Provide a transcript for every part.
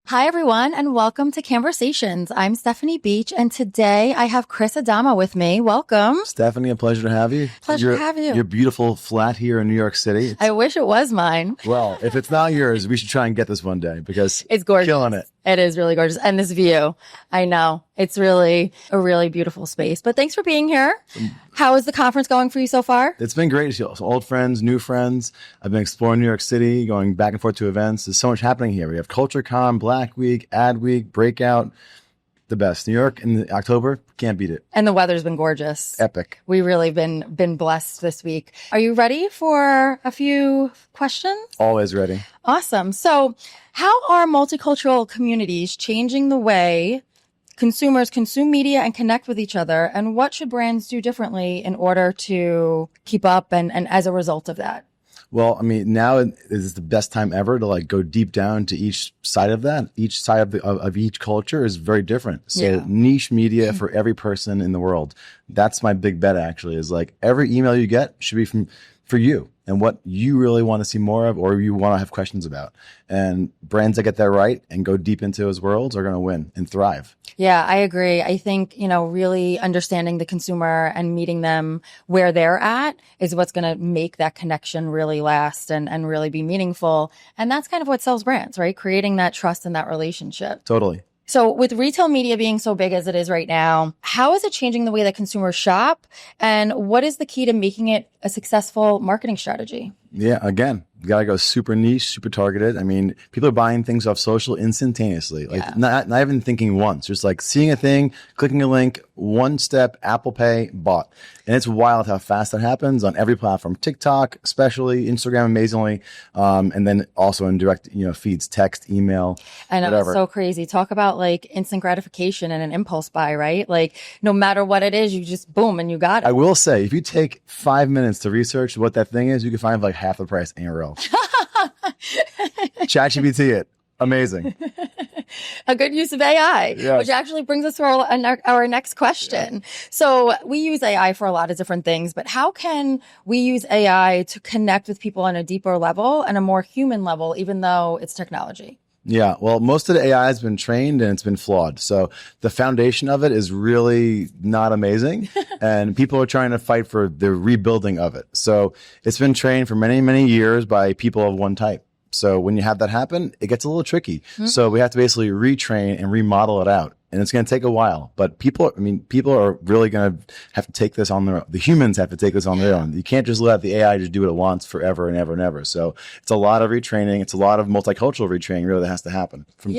Hi, everyone, and welcome to Cannesversations. I'm Stephanie Beach, and today I have Chris Adamo with me. Welcome. Stephanie, a pleasure to have you. Pleasure to have you. Your beautiful flat here in New York City. I wish it was mine. Well, if it's not yours, we should try and get this one day because it's gorgeous. Killing it. It is really gorgeous. And this view, I know. It's really a really beautiful space. But thanks for being here. How is the conference going for you so far? It's been great. So old friends, new friends. I've been exploring New York City, going back and forth to events. There's so much happening here. We have Culture Con, Black Week, Ad Week, Breakout. The best. New York in October, can't beat it. And the weather's been gorgeous. Epic. We really been blessed this week. Are you ready for a few questions? Always ready. Awesome. So how are multicultural communities changing the way consumers consume media and connect with each other? And what should brands do differently in order to keep up and as a result of that? Well, I mean, now is the best time ever to like go deep down to each side of that. Each side of each culture is very different. So niche media for every person in the world. That's my big bet actually, is like every email you get should be for you and what you really want to see more of or you want to have questions about. And brands that get that right and go deep into those worlds are going to win and thrive. Yeah, I agree. I think, really understanding the consumer and meeting them where they're at is what's going to make that connection really last and really be meaningful. And that's kind of what sells brands, right? Creating that trust and that relationship. Totally. So with retail media being so big as it is right now, how is it changing the way that consumers shop? And what is the key to making it a successful marketing strategy? Yeah, again, you got to go super niche, super targeted. I mean, people are buying things off social instantaneously, like not even thinking once, just like seeing a thing, clicking a link, one step, Apple Pay, bought. And it's wild how fast that happens on every platform, TikTok, especially Instagram, amazingly. And then also in direct, feeds, text, email, I know, whatever. It's so crazy. Talk about like instant gratification and an impulse buy, right? Like no matter what it is, you just boom and you got it. I will say, if you take 5 minutes to research what that thing is, you can find like half the price anywhere else. ChatGPT it. Amazing. A good use of AI, yes. Which actually brings us to our next question. Yeah. So we use AI for a lot of different things, but how can we use AI to connect with people on a deeper level and a more human level, even though it's technology? Yeah, well, most of the AI has been trained and it's been flawed. So the foundation of it is really not amazing. And people are trying to fight for the rebuilding of it. So it's been trained for many, many years by people of one type. So when you have that happen, it gets a little tricky. Mm-hmm. So we have to basically retrain and remodel it out. And it's going to take a while, but people are really going to have to take this on their own. The humans have to take this on their own. You can't just let the AI just do what it wants forever and ever and ever. So it's a lot of retraining. It's a lot of multicultural retraining really that has to happen from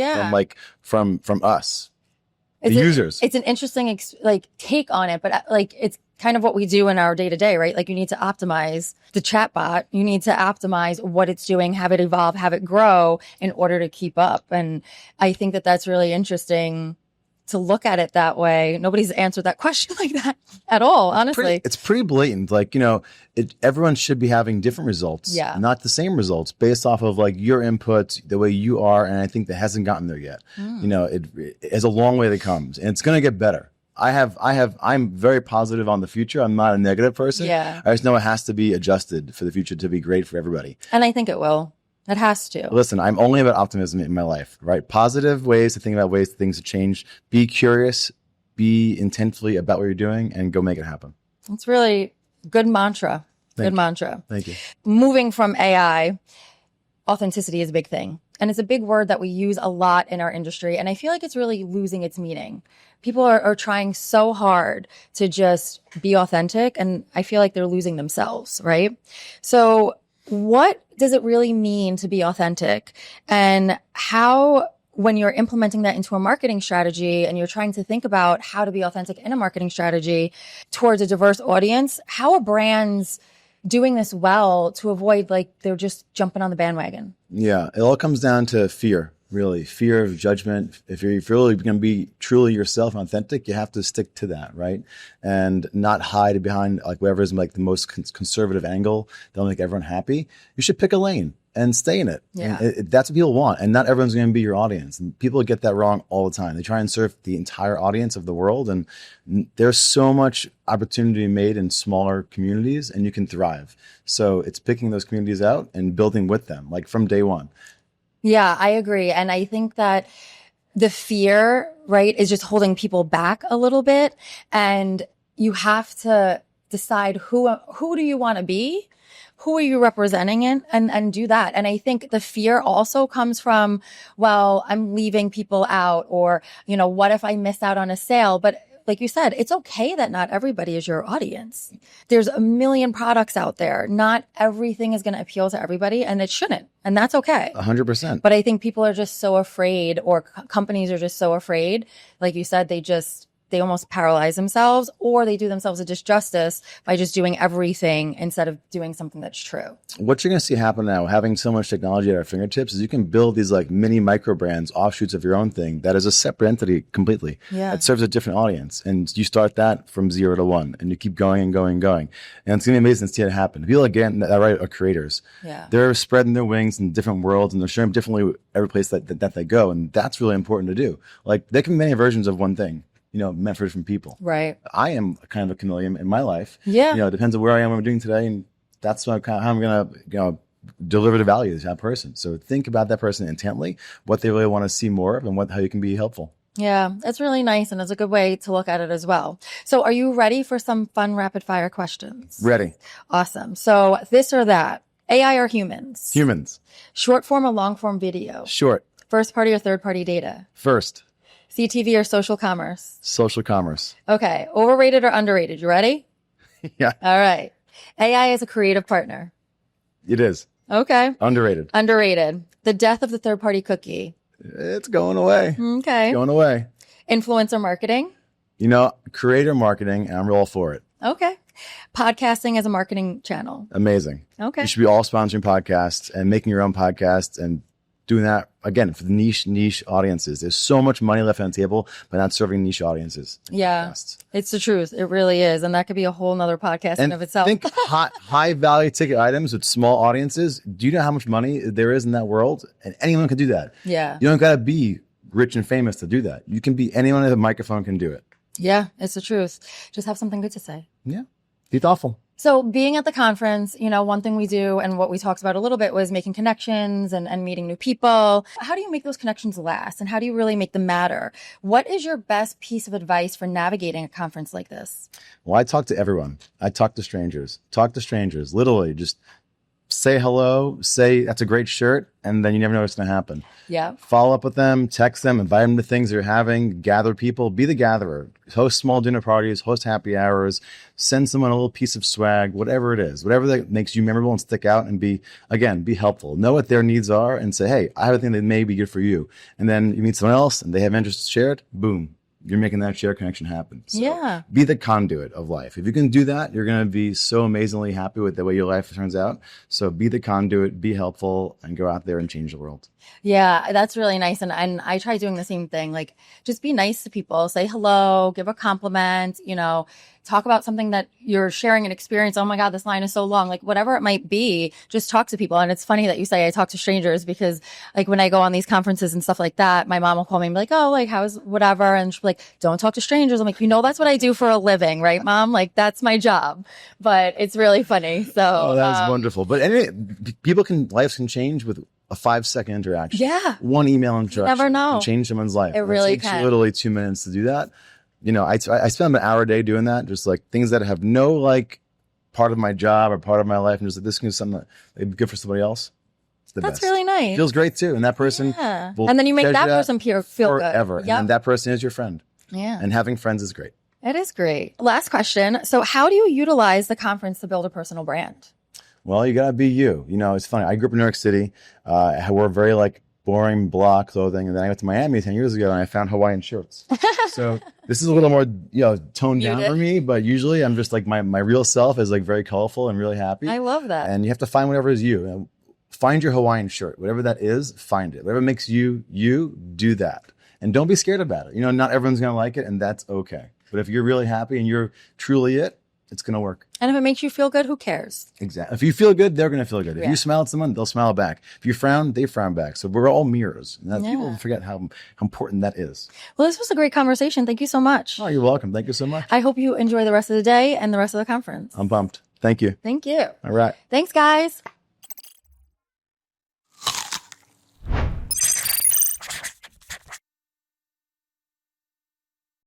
us, users. It's an interesting take on it, but it's kind of what we do in our day to day, right? Like you need to optimize the chatbot. You need to optimize what it's doing, have it evolve, have it grow in order to keep up. And I think that that's really interesting to look at it that way. Nobody's answered that question like that at all, honestly. It's pretty blatant. Like, everyone should be having different results, not the same results based off of like your inputs, the way you are. And I think that hasn't gotten there yet. It has a long way that comes and it's going to get better. I'm very positive on the future. I'm not a negative person. Yeah. I just know it has to be adjusted for the future to be great for everybody. And I think it will. It has to. Listen, I'm only about optimism in my life, right? Positive ways to think about ways things to change. Be curious, be intentfully about what you're doing, and go make it happen. It's really good mantra. Mantra. Thank you. Moving from AI, authenticity is a big thing. And it's a big word that we use a lot in our industry. And I feel like it's really losing its meaning. People are trying so hard to just be authentic. And I feel like they're losing themselves, right? So what does it really mean to be authentic? And how, when you're implementing that into a marketing strategy and you're trying to think about how to be authentic in a marketing strategy towards a diverse audience, how are brands doing this well to avoid they're just jumping on the bandwagon? Yeah, it all comes down to fear. Really, fear of judgment. If you're really going to be truly yourself and authentic, you have to stick to that, right? And not hide behind whatever is the most conservative angle that'll make everyone happy. You should pick a lane and stay in it. Yeah. And that's what people want. And not everyone's going to be your audience. And people get that wrong all the time. They try and serve the entire audience of the world. And there's so much opportunity made in smaller communities and you can thrive. So it's picking those communities out and building with them, from day one. Yeah, I agree. And I think that the fear, right, is just holding people back a little bit. And you have to decide who do you want to be? Who are you representing and do that. And I think the fear also comes from, well, I'm leaving people out, or, what if I miss out on a sale? But like you said, it's okay that not everybody is your audience. There's a million products out there. Not everything is going to appeal to everybody, and it shouldn't. And that's okay. 100%. But I think people are just so afraid, or companies are just so afraid. Like you said, they almost paralyze themselves, or they do themselves a disjustice by just doing everything instead of doing something that's true. What you're going to see happen now, having so much technology at our fingertips, is you can build these like mini micro brands, offshoots of your own thing that is a separate entity completely. Yeah. That serves a different audience. And you start that from 0 to 1, and you keep going and going and going. And it's going to be amazing to see it happen. People, again, that are creators. Yeah. They're spreading their wings in different worlds, and they're sharing differently every place that they go. And that's really important to do. Like, there can be many versions of one thing, meant for different people. Right. I am kind of a chameleon in my life. Yeah. It depends on where I am, what I'm doing today, and that's how I'm going to, deliver the value to that person. So think about that person intently, what they really want to see more of, and how you can be helpful. Yeah, that's really nice, and it's a good way to look at it as well. So are you ready for some fun rapid fire questions? Ready. Awesome. So this or that, AI or humans? Humans. Short form or long form video? Short. First party or third party data? First. CTV or social commerce? Social commerce. Okay. Overrated or underrated? You ready? Yeah. All right. AI is a creative partner. It is. Okay. Underrated. Underrated. The death of the third party cookie. It's going away. Okay. Going away. Influencer marketing. Creator marketing, and I'm all for it. Okay. Podcasting as a marketing channel. Amazing. Okay. You should be all sponsoring podcasts and making your own podcasts and doing that, again, for the niche audiences. There's so much money left on the table by not serving niche audiences. Yeah, it's the truth. It really is. And that could be a whole nother podcast in of itself. Think high value ticket items with small audiences. Do you know how much money there is in that world? And anyone can do that. Yeah. You don't got to be rich and famous to do that. You can be anyone with a microphone can do it. Yeah, it's the truth. Just have something good to say. Yeah. Be thoughtful. So being at the conference, one thing we do and what we talked about a little bit was making connections and meeting new people. How do you make those connections last, and how do you really make them matter? What is your best piece of advice for navigating a conference like this? Well, I talk to everyone. I talk to strangers. Literally just say hello, say that's a great shirt, and then you never know what's going to happen. Yeah. Follow up with them, text them, invite them to things they're having, gather people, be the gatherer, host small dinner parties, host happy hours, send someone a little piece of swag, whatever it is, whatever that makes you memorable and stick out, and be helpful. Know what their needs are and say, hey, I have a thing that may be good for you. And then you meet someone else and they have interests shared, boom. You're making that shared connection happen. So yeah. Be the conduit of life. If you can do that, you're going to be so amazingly happy with the way your life turns out. So be the conduit, be helpful, and go out there and change the world. Yeah, that's really nice. And I try doing the same thing. Like, just be nice to people, say hello, give a compliment, talk about something that you're sharing an experience. Oh my God, this line is so long. Like, whatever it might be, just talk to people. And it's funny that you say I talk to strangers, because like when I go on these conferences and stuff like that, my mom will call me and be like, oh, like, how's whatever. And she'll be like, don't talk to strangers. I'm like, that's what I do for a living, right, Mom? Like, that's my job. But it's really funny. So that's wonderful. But anyway, lives can change with a 5-second interaction. Yeah. One email introduction. You never know. Can change someone's life. It really takes can. You literally 2 minutes to do that. I spend an hour a day doing that, just like things that have no like part of my job or part of my life. And just like, this can be something that be good for somebody else. It's the That's best. really nice. Feels great too. And that person will and then you make that person feel forever. good. And then that person is your friend. Yeah. And having friends is great. It is great. Last question. So how do you utilize the conference to build a personal brand? Well, you gotta be you. It's funny. I grew up in New York City. I wore very like boring blah clothing, and then I went to Miami 10 years ago and I found Hawaiian shirts. So this is a little more, toned down for me, but usually I'm just like my real self is like very colorful and really happy. I love that. And you have to find whatever is you. Find your Hawaiian shirt, whatever that is, find it. Whatever makes you, do that. And don't be scared about it. Not everyone's going to like it, and that's okay. But if you're really happy and you're truly it, it's going to work. And if it makes you feel good, who cares? Exactly. If you feel good, they're going to feel good. If you smile at someone, they'll smile back. If you frown, they frown back. So we're all mirrors. And people forget how important that is. Well, this was a great conversation. Thank you so much. Oh, you're welcome. Thank you so much. I hope you enjoy the rest of the day and the rest of the conference. I'm pumped. Thank you. Thank you. All right. Thanks, guys.